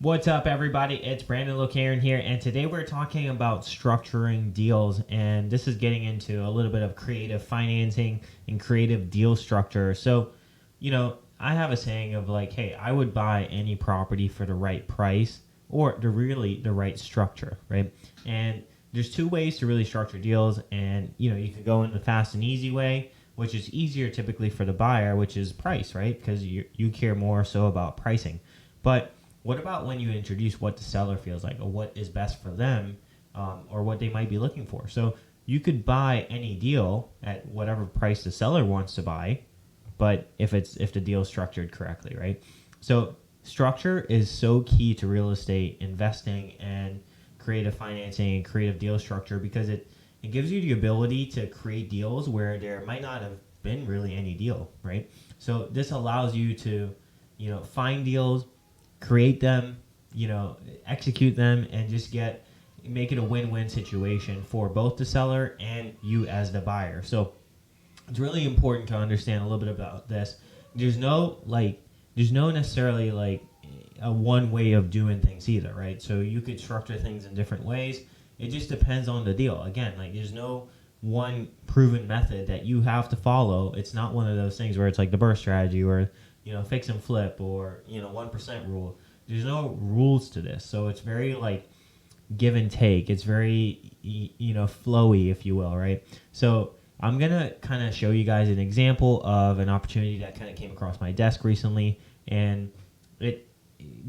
What's up, everybody? It's Brandon Locaron here, and today we're talking about structuring deals, and this is getting into a little bit of creative financing and creative deal structure. So, I have a saying of like, hey, I would buy any property for the right price or the right structure, right? And there's two ways to really structure deals, and you can go in the fast and easy way, which is easier typically for the buyer, which is price, right? Because you care more so about pricing. But what about when you introduce what the seller feels like or what is best for them or what they might be looking for? So you could buy any deal at whatever price the seller wants to buy, but if the deal is structured correctly, right? So structure is so key to real estate investing and creative financing and creative deal structure because it gives you the ability to create deals where there might not have been really any deal, right? So this allows you to, find deals, create them, execute them, and just make it a win-win situation for both the seller and you as the buyer. So it's really important to understand a little bit about this. There's no necessarily like a one way of doing things either, right? So you could structure things in different ways. It just depends on the deal. Again, like there's no one proven method that you have to follow. It's not one of those things where it's like the burst strategy or fix and flip or 1% rule. There's no rules to this, so it's very like give and take. It's very flowy, if you will, right? So I'm gonna kind of show you guys an example of an opportunity that kind of came across my desk recently, and it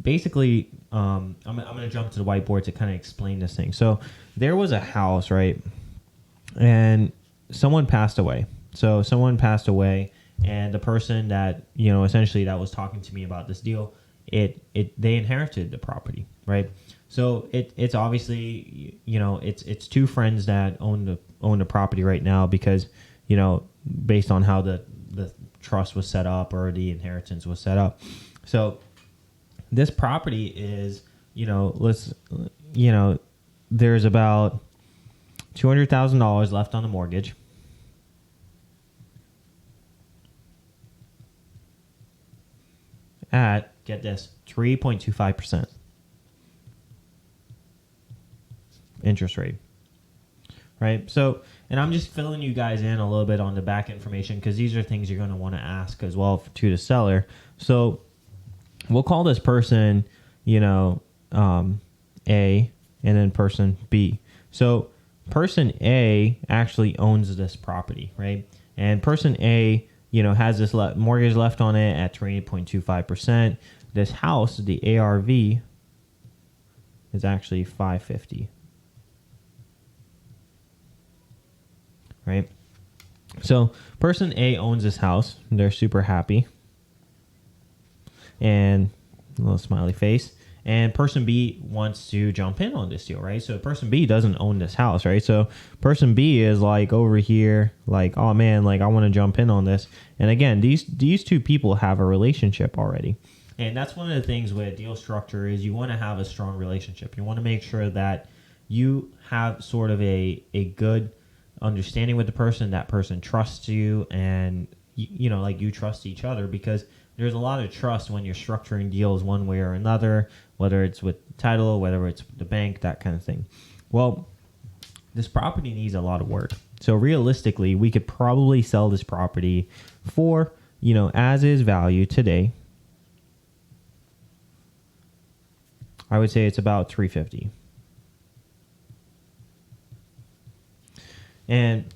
basically I'm gonna jump to the whiteboard to kind of explain this thing. So there was a house, right, and someone passed away. And the person that essentially that was talking to me about this deal, they inherited the property, right? So it's obviously it's two friends that own the property right now because based on how the trust was set up or the inheritance was set up. So this property is there's about $200,000 left on the mortgage. At, get this, 3.25% interest rate, right? So, and I'm just filling you guys in a little bit on the back information because these are things you're going to want to ask as well to the seller. So we'll call this person, A, and then person B. So person A actually owns this property, right? And person A has this mortgage left on it at 28.25%. This house, the ARV, is actually $550. Right? So person A owns this house. They're super happy. And a little smiley face. And person B wants to jump in on this deal, right? So person B doesn't own this house, right? So person B is like over here, like, oh man, like I want to jump in on this. And again, these two people have a relationship already. And that's one of the things with deal structure is you want to have a strong relationship. You want to make sure that you have sort of a good understanding with the person, that person trusts you, and like you trust each other, because there's a lot of trust when you're structuring deals one way or another, whether it's with title, whether it's the bank, that kind of thing. Well, this property needs a lot of work. So realistically, we could probably sell this property for, as is value today. I would say it's about $350. And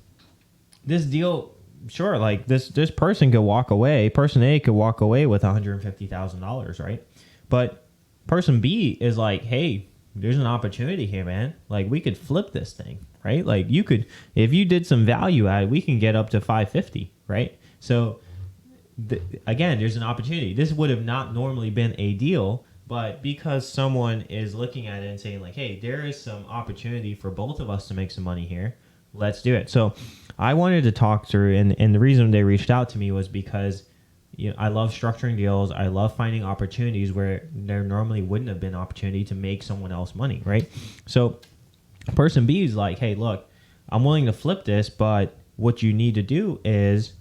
this deal, sure, like this person could walk away. Person A could walk away with $150,000, right? But person B is like, hey, there's an opportunity here, man. Like we could flip this thing, right? Like you could, if you did some value add, we can get up to $550, right? So again, there's an opportunity. This would have not normally been a deal, but because someone is looking at it and saying like, hey, there is some opportunity for both of us to make some money here, let's do it. So I wanted to talk through, and the reason they reached out to me was because I love structuring deals. I love finding opportunities where there normally wouldn't have been opportunity to make someone else money, right? So person B is like, hey, look, I'm willing to flip this, but what you need to do is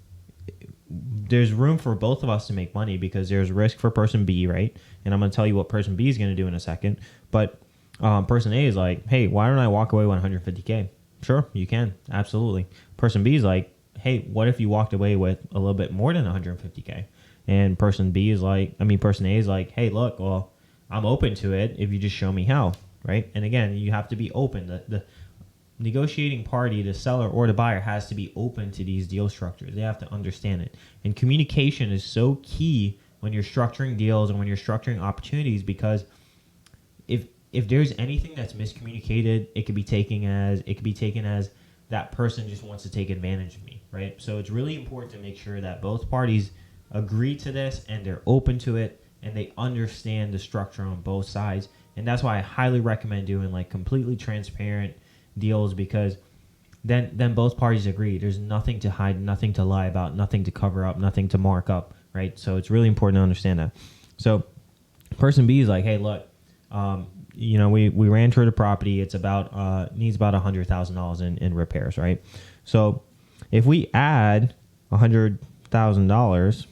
there's room for both of us to make money because there's risk for person B, right? And I'm going to tell you what person B is going to do in a second. But person A is like, hey, why don't I walk away with 150K? Sure, you can. Absolutely. Person B is like, hey, what if you walked away with a little bit more than 150K? And person A is like, hey, look, well, I'm open to it if you just show me how, right? And again, you have to be open. The negotiating party, the seller or the buyer, has to be open to these deal structures. They have to understand it. And communication is so key when you're structuring deals and when you're structuring opportunities, because if there's anything that's miscommunicated, it could be taken as that person just wants to take advantage of me, right? So it's really important to make sure that both parties agree to this and they're open to it and they understand the structure on both sides. And that's why I highly recommend doing like completely transparent deals, because then both parties agree. There's nothing to hide, nothing to lie about, nothing to cover up, nothing to mark up, right? So it's really important to understand that. So person B is like, hey, look, we ran through the property. It's about needs about $100,000 in repairs, right? So if we add $100,000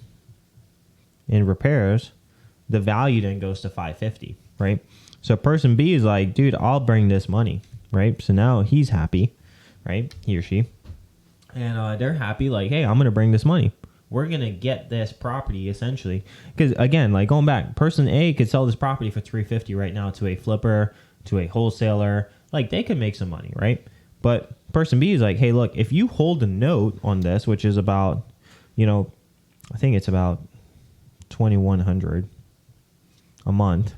in repairs, the value then goes to $550, right? So person B is like, dude, I'll bring this money, right? So now he's happy, right? He or she. And they're happy, like, hey, I'm going to bring this money. We're going to get this property essentially. Because again, like going back, person A could sell this property for $350 right now to a flipper, to a wholesaler. Like they could make some money, right? But person B is like, hey, look, if you hold a note on this, which is about, I think it's about $2,100 a month,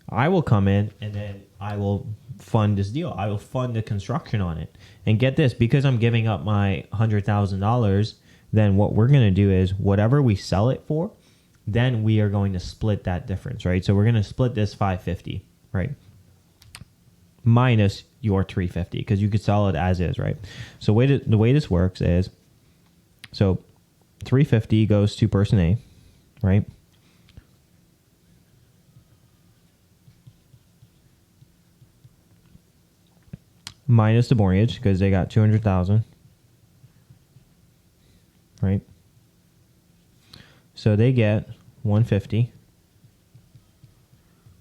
I will come in and then I will fund this deal. I will fund the construction on it. And get this, because I'm giving up my $100,000, then what we're going to do is whatever we sell it for, then we are going to split that difference, right? So we're going to split this $550, right? Minus your $350, because you could sell it as is, right? So the way this works is, so $350 goes to person A, right? Minus the mortgage, because they got $200,000, right? So they get $150,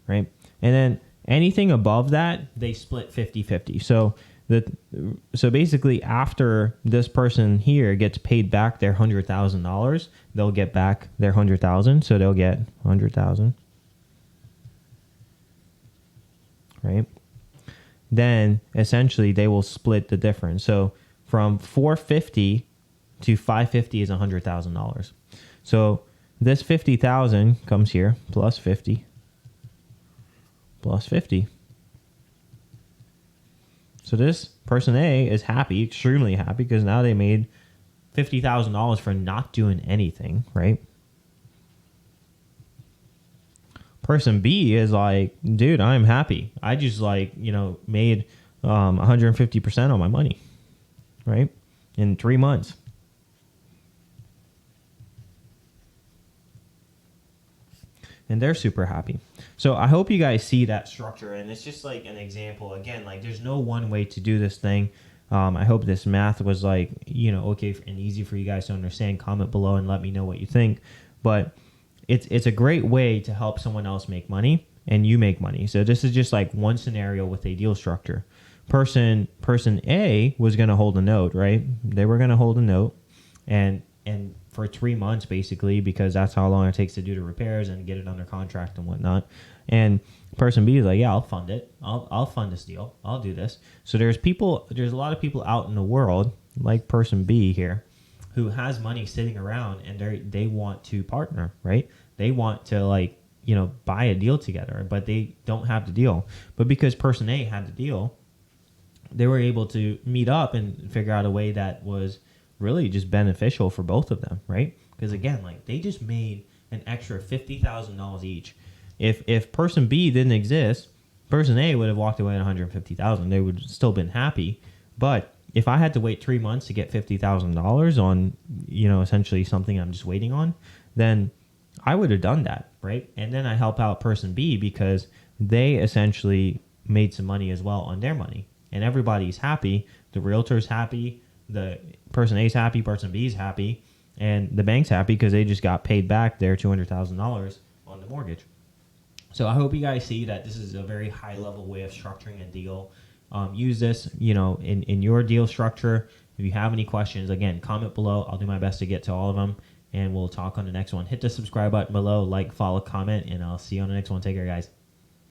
right? And then anything above that, they split 50-50. So basically, after this person here gets paid back their $100,000, they'll get back their $100,000. So they'll get $100,000, right? Then essentially they will split the difference. So from $450 to $550 is $100,000. So this $50,000 comes here plus 50 plus 50. So this person A is happy, extremely happy, because now they made $50,000 for not doing anything, right? Person B is like, dude, I'm happy. I just made 150% on my money, right? In 3 months. And they're super happy. So I hope you guys see that structure. And it's just like an example. Again, like there's no one way to do this thing. I hope this math was okay and easy for you guys to understand. Comment below and let me know what you think. But it's a great way to help someone else make money and you make money. So this is just like one scenario with a deal structure. Person A was going to hold a note, right? They were going to hold a note and for 3 months basically, because that's how long it takes to do the repairs and get it under contract and whatnot. And person B is like, yeah, I'll fund it. I'll fund this deal. I'll do this. So there's a lot of people out in the world like person B here who has money sitting around and they want to partner, right? They want to buy a deal together, but they don't have the deal. But because person A had the deal, they were able to meet up and figure out a way that was really just beneficial for both of them, right? Because again, they just made an extra $50,000 each. If person B didn't exist, person A would have walked away at $150,000. They would have still been happy. But if I had to wait 3 months to get $50,000 on, essentially something I'm just waiting on, then I would have done that, right? And then I help out person B because they essentially made some money as well on their money. And everybody's happy. The realtor's happy. the person A is happy, person B is happy, and the bank's happy because they just got paid back their $200,000 on the mortgage. So I hope you guys see that this is a very high level way of structuring a deal. Use this, in your deal structure. If you have any questions, again, comment below. I'll do my best to get to all of them, and we'll talk on the next one. Hit the subscribe button below, like, follow, comment, and I'll see you on the next one. Take care, guys.